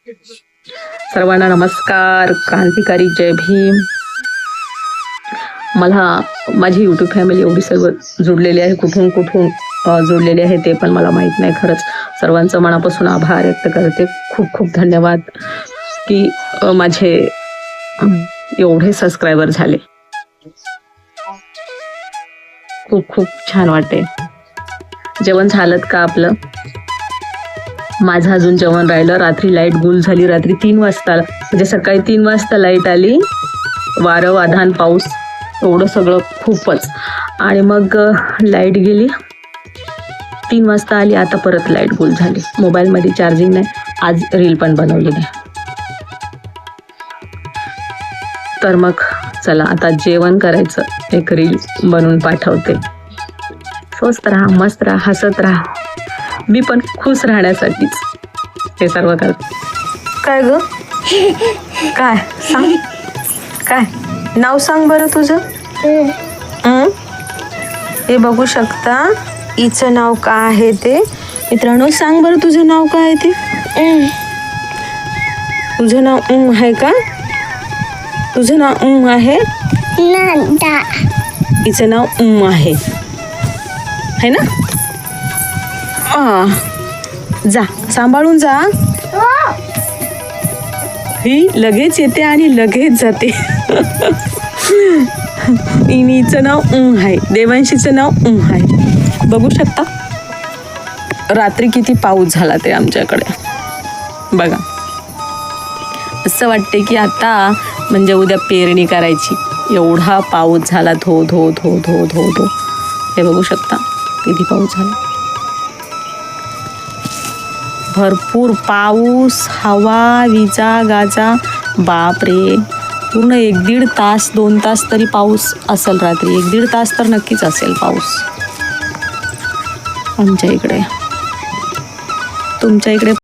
सर्वांना नमस्कार, क्रांतिकारी जय भीम. मला माझी यूट्यूब फॅमिली एवढी सर्व जोडलेली आहे, कुठून कुठून जोडलेली आहे ते पण मला माहीत नाही. खरंच सर्वांचं मनापासून आभार व्यक्त करते. खूप खूप धन्यवाद की माझे एवढे सबस्क्रायबर झाले. खूप खूप छान वाटते. जेवण झालं का आपलं? माझं अजून जेवण राहिलं. रात्री लाईट गुल झाली. रात्री 3 वाजता, म्हणजे सकाळी 3 वाजता लाईट आली. वारं वादळ पाऊस एवढं सगळं खूपच. आणि मग लाईट गेली. 3 वाजता आली. आता परत लाईट गुल झाली. मोबाईलमध्ये चार्जिंग नाही. आज रील पण बनवली नाही. तर मग चला आता जेवण करायचं. एक रील बनवून पाठवते. स्वस्त राहा, मस्त राहा, हसत राहा. मी पण खुश राहण्यासाठीच हे सर्व करते. काय ग? काय सांग? काय नाव सांग बरं तुझं? हे बघू शकता हिचं नाव काय आहे ते. मित्रांनो सांग बरं तुझं नाव काय आहे ते. तुझं नाव आहे का? तुझं नाव आहे? हिचं नाव आहे ना? जा सांभाळून जा. ही लगेच येते आणि लगेच जाते. हिचं नाव आहे. देवांशीचं नाव आहे. बघू शकता रात्री किती पाऊस झाला ते आमच्याकडे. बघा असं वाटते की आता म्हणजे उद्या पेरणी करायची. एवढा पाऊस झाला. धो धो धो धो धो धो. हे बघू शकता किती पाऊस झाला. भरपूर पाऊस, हवा, विजा गाजा. बापरे, पूर्ण 1-1.5 तास 2 तास तरी पाऊस असेल. रात्री 1-1.5 तास तर नक्कीच असेल पाऊस आमच्या इकडे. तुमच्या इकडे